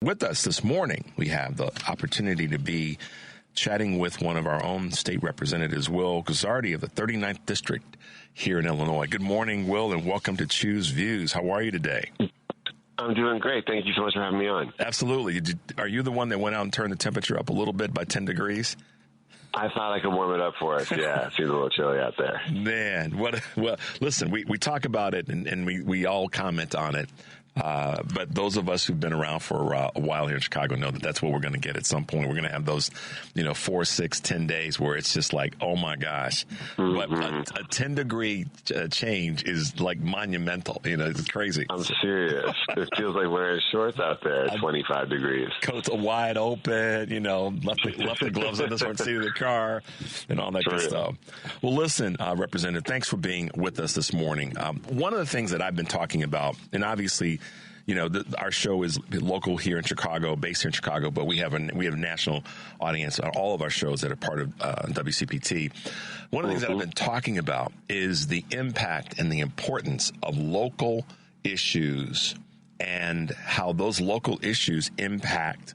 With us this morning, we have the opportunity to be chatting with one of our own state representatives, Will Guzzardi of the 39th District here in Illinois. Good morning, Will, and welcome to Choose Views. How are you today? I'm doing great. Thank you so much for having me on. Absolutely. Are you the one that went out and turned the temperature up a little bit by 10 degrees? I thought I could warm it up for us. Yeah, it seems a little chilly out there. Man, well, listen, we talk about it and we all comment on it. But those of us who've been around for a while here in Chicago know that that's what we're going to get at some point. We're going to have those, 4, 6, 10 days where it's just like, oh my gosh. Mm-hmm. But a 10-degree change is like monumental. It's crazy. I'm serious. It feels like wearing shorts out there at 25 degrees. Coats are wide open, left the gloves in the front seat of the car and all that good stuff. Well, listen, Representative, thanks for being with us this morning. One of the things that I've been talking about, and obviously, our show is local here in Chicago, based here in Chicago, but we have a national audience on all of our shows that are part of WCPT. One of the things that I've been talking about is the impact and the importance of local issues and how those local issues impact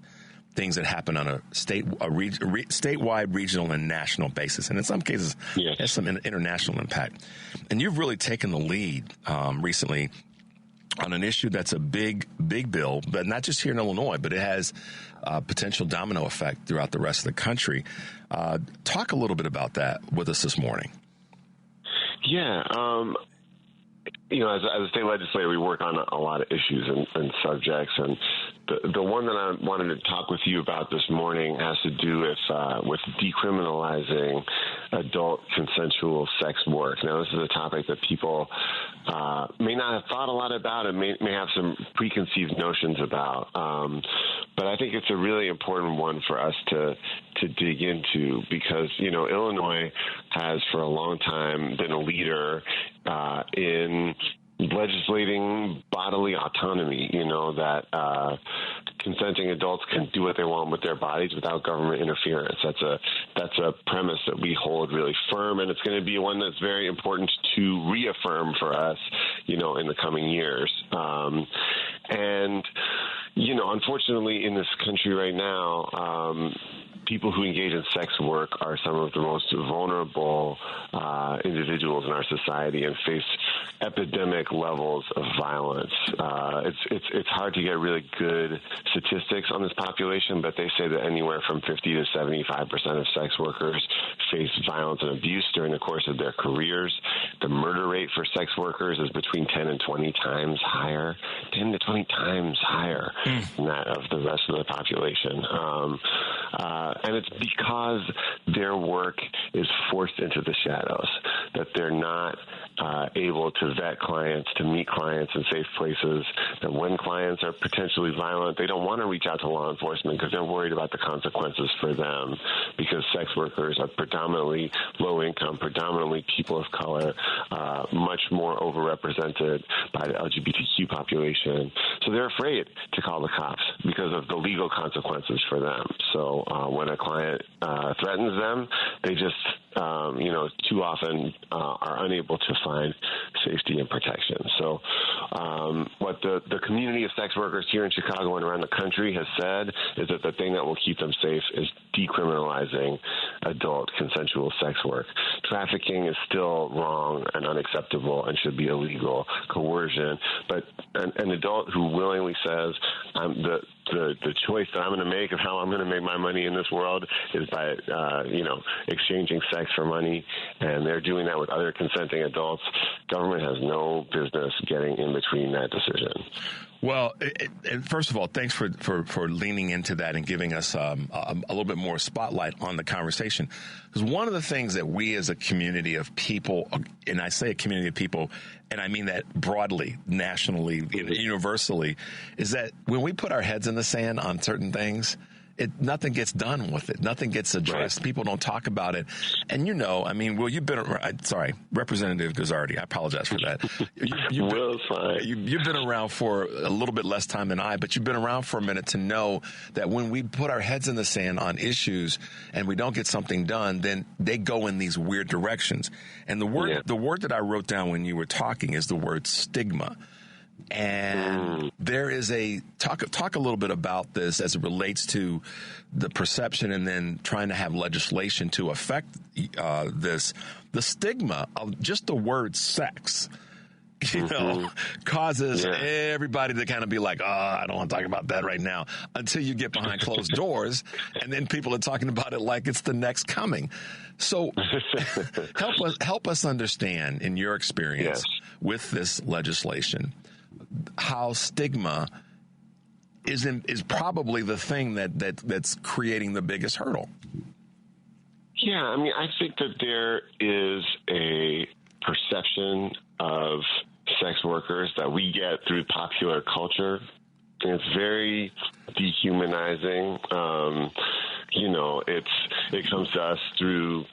things that happen on a statewide, regional, and national basis. And in some cases, has some international impact. And you've really taken the lead recently on an issue that's a big bill, but not just here in Illinois, but it has a potential domino effect throughout the rest of the country. Talk a little bit about that with us this morning. Yeah. As a state legislator, we work on a lot of issues and subjects, and the one that I wanted to talk with you about this morning has to do with decriminalizing adult consensual sex work. Now, this is a topic that people may not have thought a lot about and may have some preconceived notions about, but I think it's a really important one for us to dig into because, Illinois has for a long time been a leader in legislating bodily autonomy, that consenting adults can do what they want with their bodies without government interference. That's a premise that we hold really firm, and it's going to be one that's very important to reaffirm for us, in the coming years. Unfortunately, in this country right now, people who engage in sex work are some of the most vulnerable individuals in our society and face epidemic levels of violence. It's hard to get really good statistics on this population, but they say that anywhere from 50 to 75% of sex workers face violence and abuse during the course of their careers. The murder rate for sex workers is between 10 and 20 times higher, 10 to 20 times higher than that of the rest of the population. And it's because their work is forced into the shadows, that they're not able to vet clients, to meet clients in safe places, that when clients are potentially violent, they don't want to reach out to law enforcement because they're worried about the consequences for them, because sex workers are predominantly low income, predominantly people of color, much more overrepresented by the LGBTQ population. So they're afraid to call the cops because of the legal consequences for them. So when a client threatens them, they just, too often are unable to find safety and protection. So what the community of sex workers here in Chicago and around the country has said is that the thing that will keep them safe is decriminalizing adult consensual sex work. Trafficking is still wrong and unacceptable and should be illegal. Coercion, but an adult who willingly says, the choice that I'm going to make of how I'm going to make my money in this world is by, exchanging sex for money, and they're doing that with other consenting adults. Government has no business getting in between that decision. Well, first of all, thanks for leaning into that and giving us a little bit more spotlight on the conversation. Because one of the things that we as a community of people, and I say a community of people, and I mean that broadly, nationally, universally, is that when we put our heads in the sand on certain things, nothing gets done with it. Nothing gets addressed. Right. People don't talk about it. And Will, you've been Representative Guzzardi. I apologize for that. You've been around for a little bit less time than I, but you've been around for a minute to know that when we put our heads in the sand on issues and we don't get something done, then they go in these weird directions. And the word that I wrote down when you were talking is the word stigma. And there is a talk a little bit about this as it relates to the perception and then trying to have legislation to affect this. The stigma of just the word sex, causes everybody to kind of be like, oh, I don't want to talk about that right now, until you get behind closed doors. And then people are talking about it like it's the next coming. So help us understand, in your experience with this legislation, how stigma is probably the thing that's creating the biggest hurdle. Yeah, I mean, I think that there is a perception of sex workers that we get through popular culture. And it's very dehumanizing. It comes to us through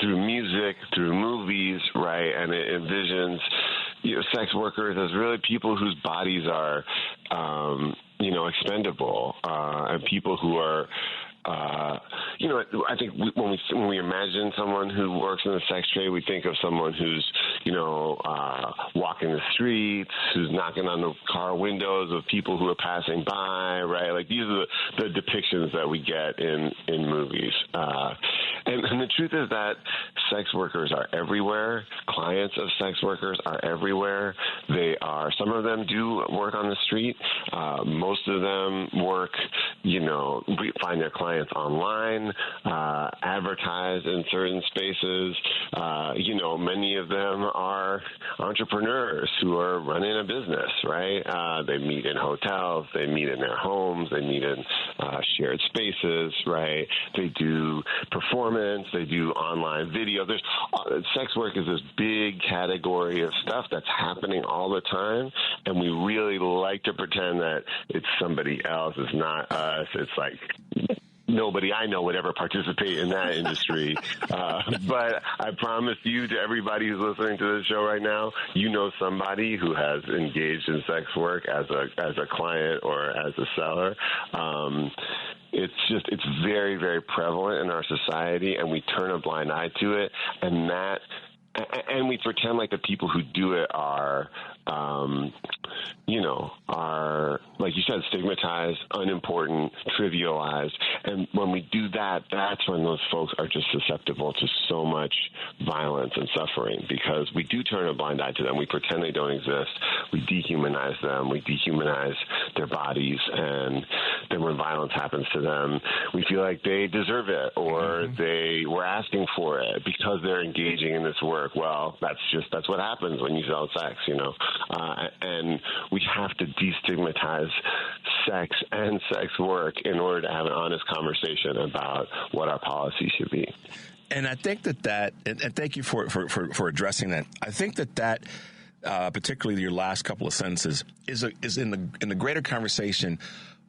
music, through movies, right? And it envisions sex workers as really people whose bodies are, expendable, and people who are, I think when we imagine someone who works in the sex trade, we think of someone who's, walking the streets, who's knocking on the car windows of people who are passing by, right? Like, these are the depictions that we get in movies. And the truth is that sex workers are everywhere. Clients of sex workers are everywhere. Some of them do work on the street. Most of them work, find their clients online, advertise in certain spaces. Many of them are entrepreneurs who are running a business, right? They meet in hotels, they meet in their homes, they meet in shared spaces, right? They do performance, they do online video. Sex work is this big category of stuff that's happening all the time, and we really like to pretend that it's somebody else, it's not us. It's like nobody I know would ever participate in that industry. But I promise you, to everybody who's listening to this show right now, you know somebody who has engaged in sex work as a client or as a seller. It's very, very prevalent in our society, and we turn a blind eye to it, and we pretend like the people who do it are, like you said, stigmatized, unimportant, trivialized. And when we do that, that's when those folks are just susceptible to so much violence and suffering, because we do turn a blind eye to them. We pretend they don't exist. We dehumanize them. We dehumanize their bodies. And then when violence happens to them, we feel like they deserve it, or they were asking for it because they're engaging in this work. Well, that's what happens when you sell sex, and we have to destigmatize sex and sex work in order to have an honest conversation about what our policy should be. And I think that and thank you for addressing that. I think that particularly your last couple of sentences is in the greater conversation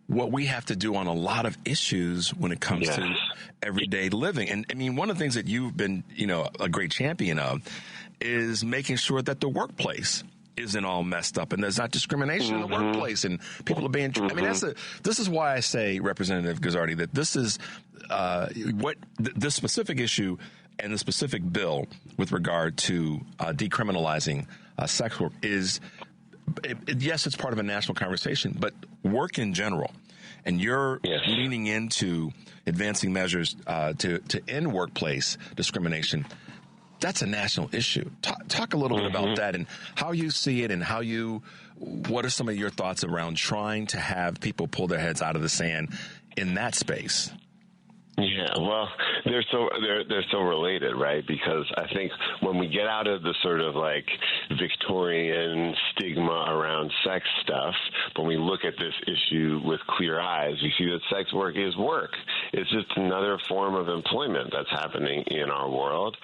what we have to do on a lot of issues when it comes to everyday living. And I mean, one of the things that you've been, a great champion of is making sure that the workplace isn't all messed up and there's not discrimination in the workplace and people are being, I mean, this is why I say, Representative Guzzardi, that this is this specific issue and the specific bill with regard to decriminalizing sex work is, yes, it's part of a national conversation, but work in general. And you're leaning into advancing measures to end workplace discrimination. That's a national issue. Talk a little bit about that and how you see it, and what are some of your thoughts around trying to have people pull their heads out of the sand in that space? Yeah, well, they're so related, right? Because I think when we get out of the sort of like Victorian stigma around sex stuff, when we look at this issue with clear eyes, we see that sex work is work. It's just another form of employment that's happening in our world.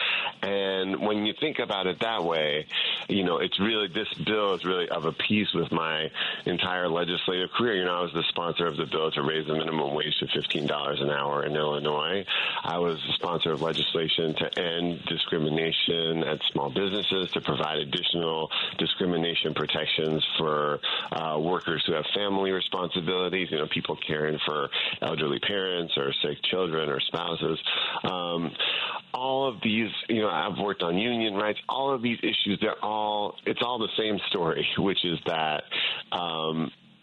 And when you think about it that way, it's really, this bill is really of a piece with my entire legislative career. I was the sponsor of the bill to raise the minimum wage to $15 an hour in Illinois. Illinois, I was the sponsor of legislation to end discrimination at small businesses, to provide additional discrimination protections for workers who have family responsibilities, people caring for elderly parents or sick children or spouses. All of these, I've worked on union rights, all of these issues, it's all the same story, which is that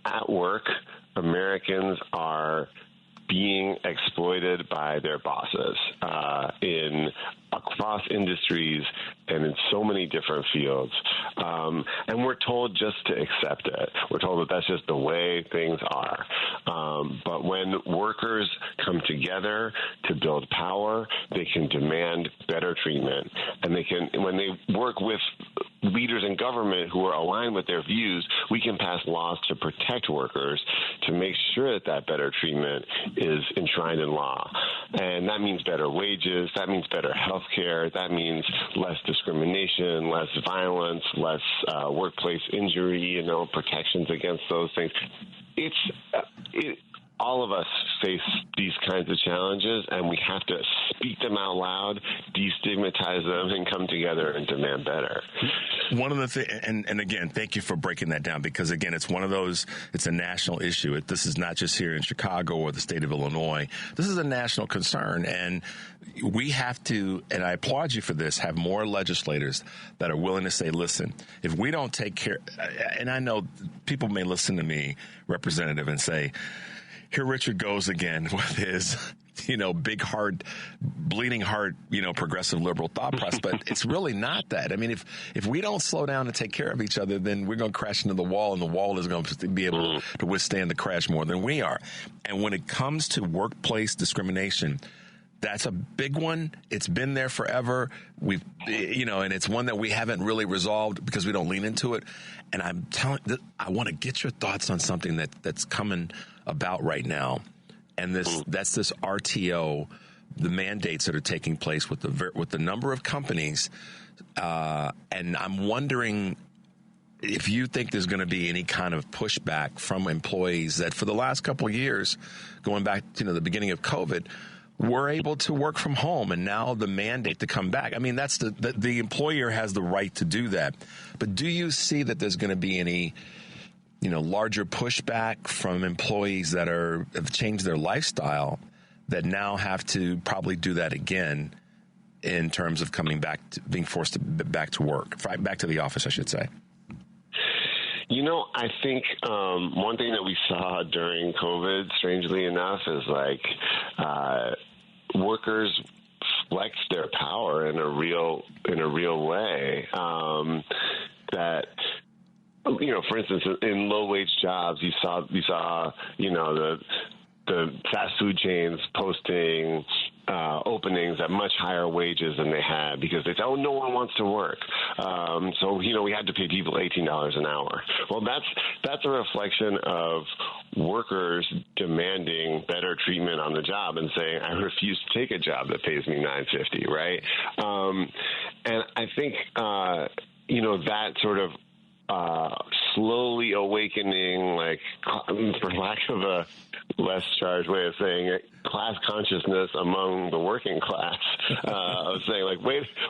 at work, Americans are being exploited by their bosses across industries and in so many different fields. And we're told just to accept it. We're told that that's just the way things are. But when workers come together to build power, they can demand better treatment. And when they work with leaders in government who are aligned with their views, we can pass laws to protect workers, to make sure that better treatment is enshrined in law. And that means better wages, that means better health care, that means less discrimination, less violence, less workplace injury, protections against those things. All of us face these kinds of challenges, and we have to speak them out loud, destigmatize them, and come together and demand better. One of the things, and again, thank you for breaking that down, because again, it's one of those, it's a national issue. This is not just here in Chicago or the state of Illinois. This is a national concern, and we have to, and I applaud you for this, have more legislators that are willing to say, listen, if we don't take care, and I know people may listen to me, Representative, and say, here Richard goes again with his, big heart, bleeding heart, progressive liberal thought process. But it's really not that. I mean, if we don't slow down and take care of each other, then we're going to crash into the wall, and the wall is going to be able to withstand the crash more than we are. And when it comes to workplace discrimination, that's a big one. It's been there forever. And it's one that we haven't really resolved because we don't lean into it. And I want to get your thoughts on something that's coming about right now. And that's this RTO, the mandates that are taking place with the number of companies. And I'm wondering if you think there's going to be any kind of pushback from employees that for the last couple of years, going back to the beginning of COVID, were able to work from home, and now the mandate to come back. I mean, that's the employer has the right to do that. But do you see that there's going to be any, larger pushback from employees that have changed their lifestyle that now have to probably do that again in terms of coming back, being forced back to work, back to the office, I should say? I think one thing that we saw during COVID, strangely enough, is workers flex their power in a real way. That, for instance, in low wage jobs, you saw the fast food chains posting openings at much higher wages than they had because they said, oh, no one wants to work. So we had to pay people $18 an hour. Well, that's a reflection of workers demanding better treatment on the job and saying, I refuse to take a job that pays me $9.50, right? And I think, that sort of slowly awakening, for lack of a less charged way of saying it, class consciousness among the working class. Of saying,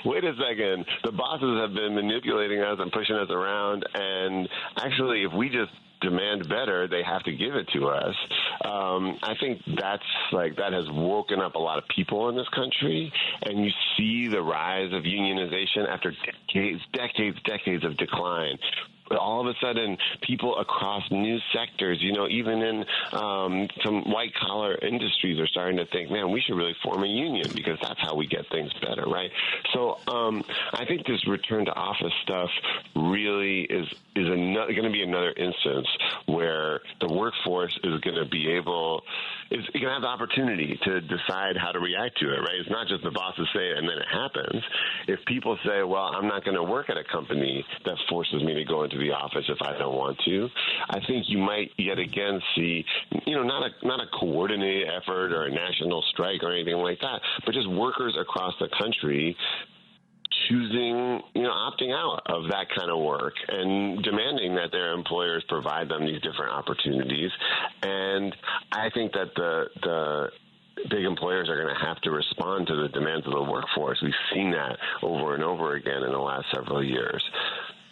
wait a second, the bosses have been manipulating us and pushing us around, and actually, if we just demand better, they have to give it to us. I think that has woken up a lot of people in this country, and you see the rise of unionization after decades of decline. All of a sudden, people across new sectors, even in some white-collar industries are starting to think, man, we should really form a union because that's how we get things better, right? So I think this return to office stuff really is going to be another instance where the workforce is going to have the opportunity to decide how to react to it, right? It's not just the bosses say it and then it happens. If people say, well, I'm not going to work at a company that forces me to go into the office if I don't want to, I think you might yet again see, not a coordinated effort or a national strike or anything like that, but just workers across the country choosing, opting out of that kind of work and demanding that their employers provide them these different opportunities. And I think that big employers are going to have to respond to the demands of the workforce. We've seen that over and over again in the last several years.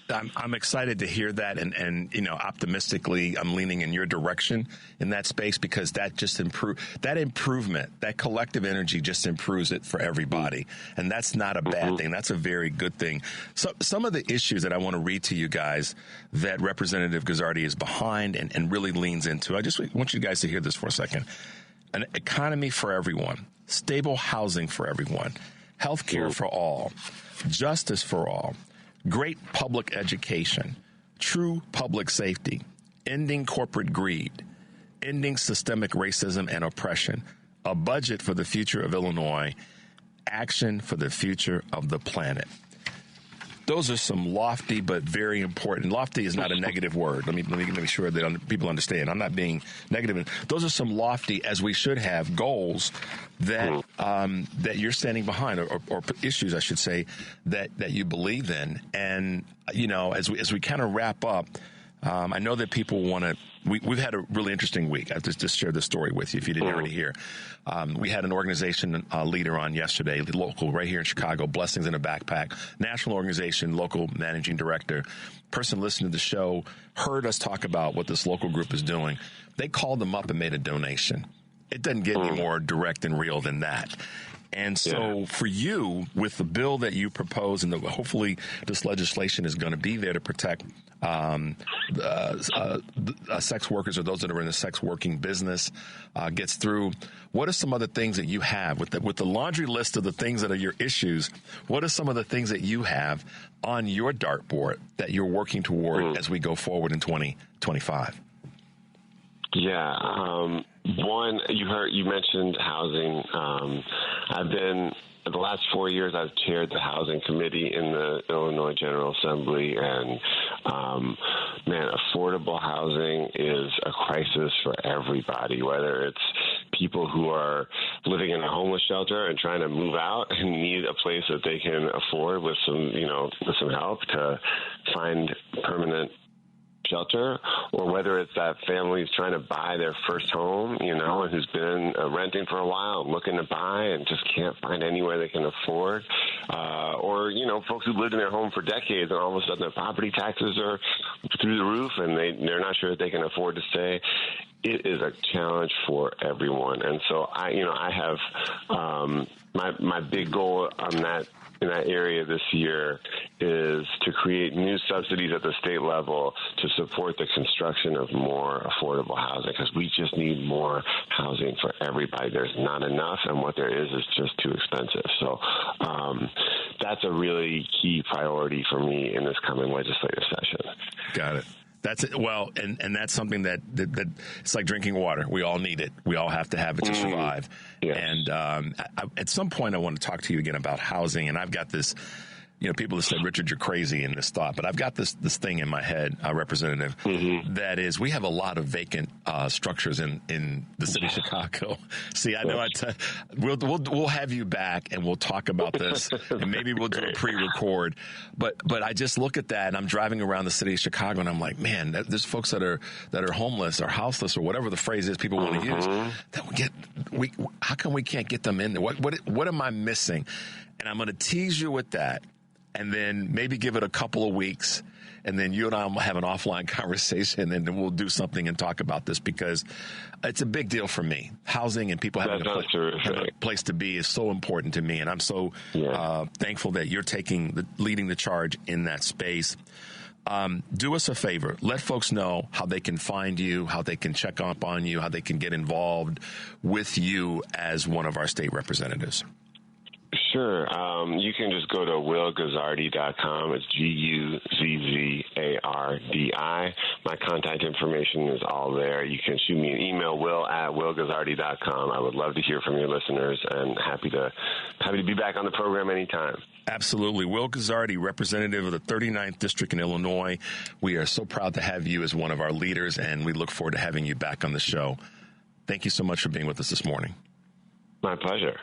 I'm excited to hear that, and optimistically, I'm leaning in your direction in that space, because that just improvement, that collective energy just improves it for everybody, and that's not a bad thing. That's a very good thing. So some of the issues that I want to read to you guys that Representative Guzzardi is behind and really leans into. I just want you guys to hear this for a second. An economy for everyone, stable housing for everyone, health care for all, justice for all, great public education, true public safety, ending corporate greed, ending systemic racism and oppression, a budget for the future of Illinois, action for the future of the planet. Those are some lofty but very important. Lofty is not a negative word. Let me make sure that people understand. I'm not being negative. Those are some lofty, as we should have, goals that that you're standing behind, or issues, I should say, that you believe in. And as we kind of wrap up, I know that people want to. We've had a really interesting week. I just share this story with you if you didn't already hear. We had an organization leader on yesterday, local, right here in Chicago, Blessings in a Backpack, national organization, local managing director. Person listening to the show heard us talk about what this local group is doing. They called them up and made a donation. It doesn't get any more direct and real than that. And so for you, with the bill that you propose, and hopefully this legislation is going to be there to protect sex workers, or those that are in the sex working business, gets through, what are some other things that you have with the laundry list of the things that are your issues? What are some of the things that you have on your dartboard that you're working toward as we go forward in 2025? Yeah. One, you mentioned housing. The last 4 years, I've chaired the housing committee in the Illinois General Assembly, and affordable housing is a crisis for everybody, whether it's people who are living in a homeless shelter and trying to move out and need a place that they can afford with some help to find permanent shelter, or whether it's that family's trying to buy their first home, and who's been renting for a while, looking to buy and just can't find anywhere they can afford, or folks who lived in their home for decades and all of a sudden their property taxes are through the roof and they're not sure that they can afford to stay. It is a challenge for everyone, and so I have my big goal on that. In that area this year is to create new subsidies at the state level to support the construction of more affordable housing, because we just need more housing for everybody. There's not enough, and what there is just too expensive. So that's a really key priority for me in this coming legislative session. Got it. That's it. Well, and that's something that it's like drinking water. We all need it. We all have to have it to survive. Yes. And at some point, I want to talk to you again about housing. And I've got this, people have said, Richard, you're crazy in this thought. But I've got this thing in my head, Representative, that is, we have a lot of vacant structures in the city of Chicago. See, I know we'll have you back and we'll talk about this, and maybe we'll do a pre-record. But I just look at that, and I'm driving around the city of Chicago, and I'm like, man, there's folks that are homeless or houseless or whatever the phrase is people want to use. That how come we can't get them in there? What am I missing? And I'm going to tease you with that, and then maybe give it a couple of weeks, and then you and I will have an offline conversation, and then we'll do something and talk about this, because it's a big deal for me. Housing and people having a place to be is so important to me, and I'm so thankful that you're leading the charge in that space. Do us a favor. Let folks know how they can find you, how they can check up on you, how they can get involved with you as one of our state representatives. Sure. You can just go to willguzzardi.com. It's Guzzardi. My contact information is all there. You can shoot me an email, will@willguzzardi.com. I would love to hear from your listeners, and happy to be back on the program anytime. Absolutely. Will Guzzardi, representative of the 39th District in Illinois. We are so proud to have you as one of our leaders, and we look forward to having you back on the show. Thank you so much for being with us this morning. My pleasure.